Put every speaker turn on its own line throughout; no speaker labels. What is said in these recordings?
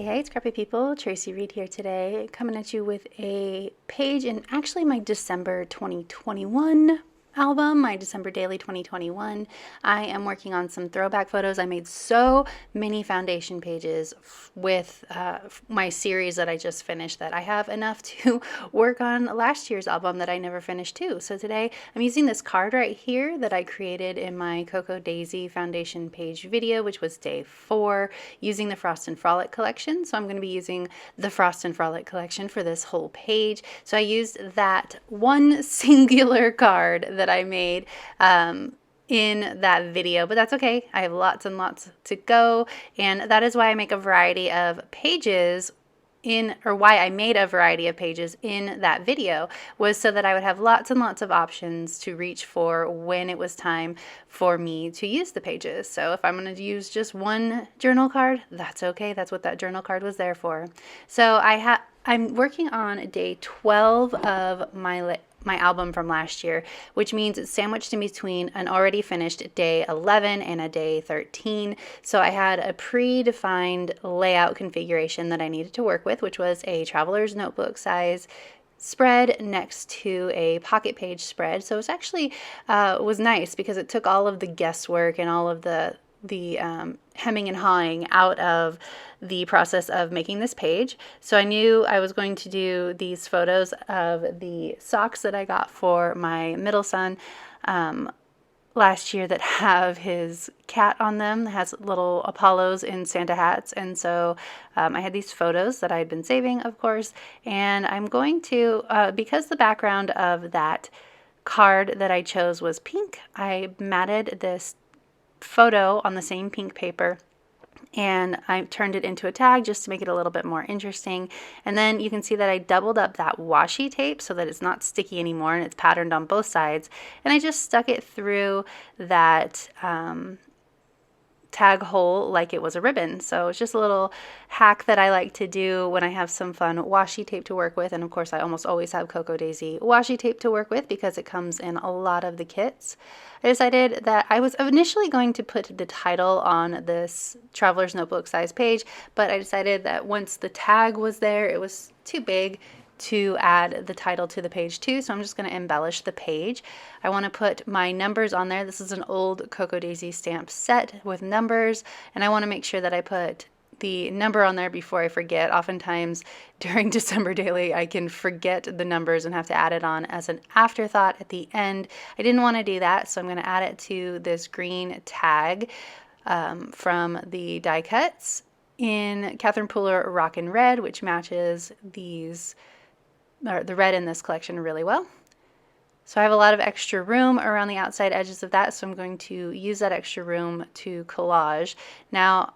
Hey, Scrappy people, Tracy Reed here today, coming at you with a page in actually my December 2021 album, my December Daily 2021. I am working on some throwback photos. I made so many foundation pages with my series that I just finished that I have enough to work on last year's album that I never finished too. So today I'm using this card right here that I created in my Cocoa Daisy foundation page video, which was day 4, using the Frost and Frolic collection. So I'm going to be using the Frost and Frolic collection for this whole page. So I used that one singular card that I made in that video, but that's okay. I have lots and lots to go, and that is why I make a variety of pages why I made a variety of pages in that video, was so that I would have lots and lots of options to reach for when it was time for me to use the pages. So if I'm going to use just one journal card, that's okay. That's what that journal card was there for. So I'm working on day 12 of my album from last year, which means it's sandwiched in between an already finished day 11 and a day 13. So I had a predefined layout configuration that I needed to work with, which was a traveler's notebook size spread next to a pocket page spread. So it was actually was nice because it took all of the guesswork and all of the hemming and hawing out of the process of making this page. So I knew I was going to do these photos of the socks that I got for my middle son last year that have his cat on them, has little Apollos in Santa hats. And so I had these photos that I had been saving, of course, and I'm going to, because the background of that card that I chose was pink, I matted this photo on the same pink paper, and I turned it into a tag just to make it a little bit more interesting. And then you can see that I doubled up that washi tape so that it's not sticky anymore and it's patterned on both sides, and I just stuck it through that tag hole like it was a ribbon. So it's just a little hack that I like to do when I have some fun washi tape to work with. And of course I almost always have Cocoa Daisy washi tape to work with because it comes in a lot of the kits. I decided that I was initially going to put the title on this Traveler's Notebook size page, but I decided that once the tag was there, it was too big to add the title to the page too, so I'm just going to embellish the page. I want to put my numbers on there. This is an old Cocoa Daisy stamp set with numbers, and I want to make sure that I put the number on there before I forget. Oftentimes during December Daily I can forget the numbers and have to add it on as an afterthought at the end. I didn't want to do that, so I'm going to add it to this green tag from the die cuts in Catherine Pooler Rockin' Red, which matches the red in this collection really well. So I have a lot of extra room around the outside edges of that, so I'm going to use that extra room to collage. Now,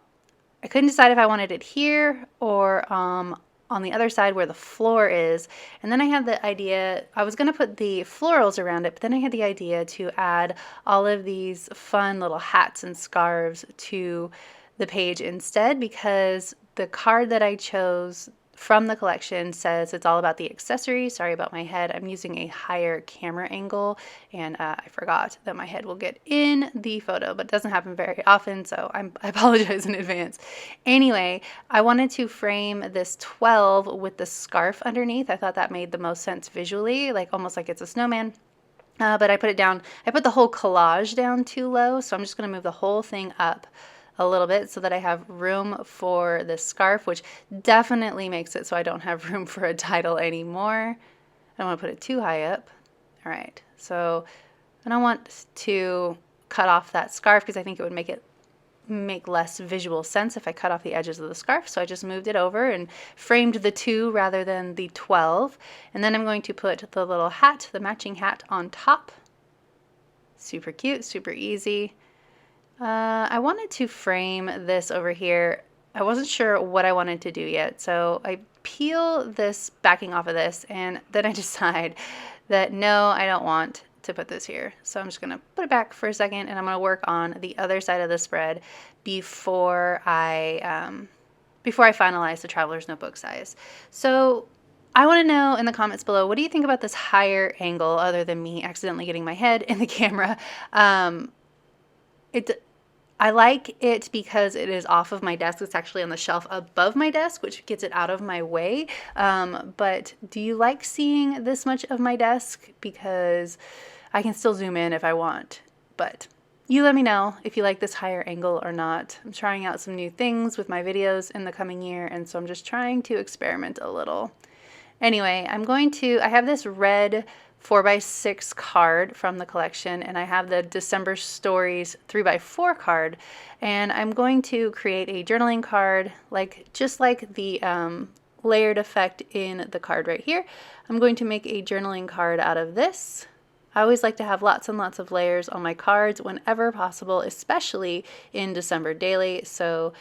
I couldn't decide if I wanted it here or on the other side where the floor is. And then I had the idea, I was going to put the florals around it, but then I had the idea to add all of these fun little hats and scarves to the page instead, because the card that I chose from the collection says it's all about the accessories. Sorry about my head. I'm using a higher camera angle, and I forgot that my head will get in the photo, but it doesn't happen very often, so I apologize in advance. Anyway, I wanted to frame this 12 with the scarf underneath. I thought that made the most sense visually, like almost like it's a snowman. But I put it down, I put the whole collage down too low, so I'm just going to move the whole thing up a little bit so that I have room for the scarf, which definitely makes it so I don't have room for a title anymore. I don't want to put it too high up. All right, so I don't want to cut off that scarf because I think it would make less visual sense if I cut off the edges of the scarf. So I just moved it over and framed the 2 rather than the 12. And then I'm going to put the little hat, the matching hat, on top. Super cute, super easy. I wanted to frame this over here. I wasn't sure what I wanted to do yet, so I peel this backing off of this, and then I decide that no, I don't want to put this here. So I'm just going to put it back for a second, and I'm going to work on the other side of the spread before I finalize the Traveler's Notebook size. So I want to know in the comments below, what do you think about this higher angle other than me accidentally getting my head in the camera? I like it because it is off of my desk. It's actually on the shelf above my desk, which gets it out of my way. But do you like seeing this much of my desk? Because I can still zoom in if I want, but you let me know if you like this higher angle or not. I'm trying out some new things with my videos in the coming year, and so I'm just trying to experiment a little. Anyway, I have this red 4x6 card from the collection, and I have the December Stories 3x4 card, and I'm going to create a journaling card, just like the layered effect in the card right here. I'm going to make a journaling card out of this. I always like to have lots and lots of layers on my cards whenever possible, especially in December daily. So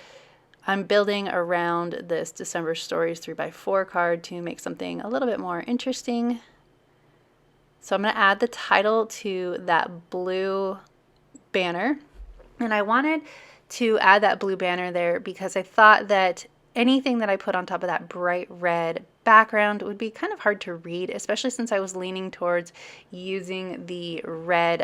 I'm building around this December Stories 3x4 card to make something a little bit more interesting. So I'm going to add the title to that blue banner. And I wanted to add that blue banner there because I thought that anything that I put on top of that bright red background would be kind of hard to read, especially since I was leaning towards using the red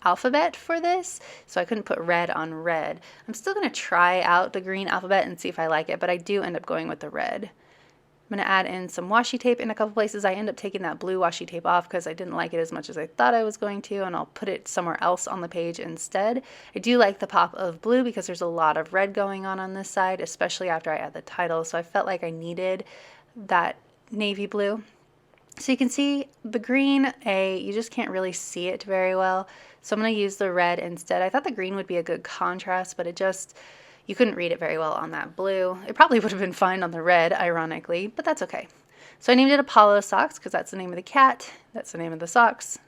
alphabet for this, so I couldn't put red on red. I'm still going to try out the green alphabet and see if I like it, but I do end up going with the red. I'm going to add in some washi tape in a couple places. I end up taking that blue washi tape off because I didn't like it as much as I thought I was going to, and I'll put it somewhere else on the page instead. I do like the pop of blue because there's a lot of red going on this side, especially after I add the title, so I felt like I needed that navy blue. So you can see the green, you just can't really see it very well. So I'm going to use the red instead. I thought the green would be a good contrast, but you couldn't read it very well on that blue. It probably would have been fine on the red, ironically, but that's okay. So I named it Apollo Socks because that's the name of the cat. That's the name of the socks.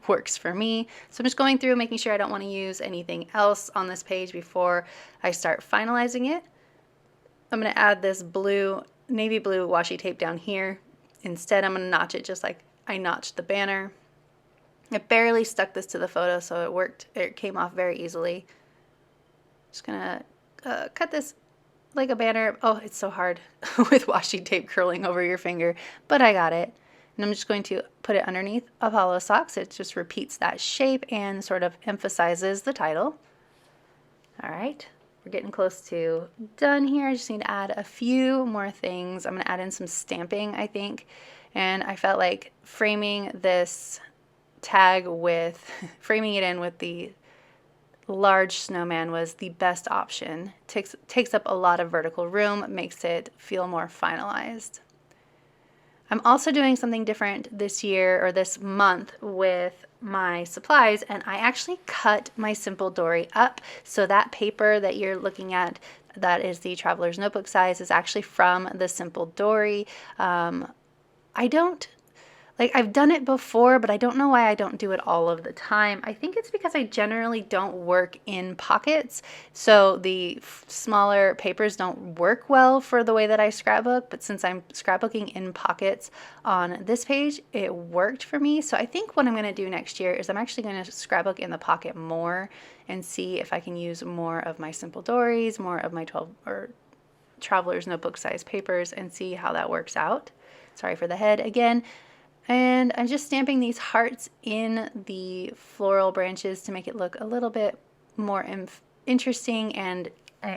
Works for me. So I'm just going through making sure I don't want to use anything else on this page before I start finalizing it. I'm going to add this navy blue washi tape down here. Instead, I'm going to notch it just like I notched the banner. I barely stuck this to the photo, so it worked. It came off very easily. Just going to cut this like a banner. Oh, it's so hard with washi tape curling over your finger, but I got it. And I'm just going to put it underneath Apollo Socks. It just repeats that shape and sort of emphasizes the title. All right. We're getting close to done here. I just need to add a few more things. I'm going to add in some stamping, I think. And I felt like framing this tag framing it in with the large snowman was the best option. Takes up a lot of vertical room, makes it feel more finalized. I'm also doing something different this year or this month with my supplies, and I actually cut my Simple Dory up. So that paper that you're looking at, that is the Traveler's Notebook size, is actually from the Simple Dory. I've done it before, but I don't know why I don't do it all of the time. I think it's because I generally don't work in pockets, so the smaller papers don't work well for the way that I scrapbook, but since I'm scrapbooking in pockets on this page, it worked for me. So I think what I'm going to do next year is I'm actually going to scrapbook in the pocket more and see if I can use more of my Simple Dories, more of my 12 or Traveler's Notebook size papers, and see how that works out. Sorry for the head again. And I'm just stamping these hearts in the floral branches to make it look a little bit more interesting and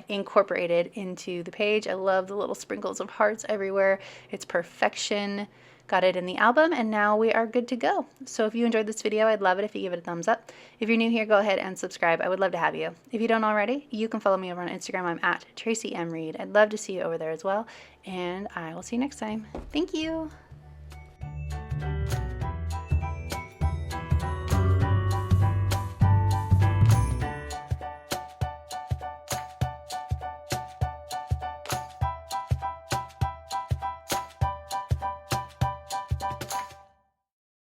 incorporated into the page. I love the little sprinkles of hearts everywhere. It's perfection. Got it in the album, and now we are good to go. So if you enjoyed this video, I'd love it if you give it a thumbs up. If you're new here, go ahead and subscribe. I would love to have you. If you don't already, you can follow me over on Instagram. I'm at Tracy M. Reed. I'd love to see you over there as well, and I will see you next time. Thank you.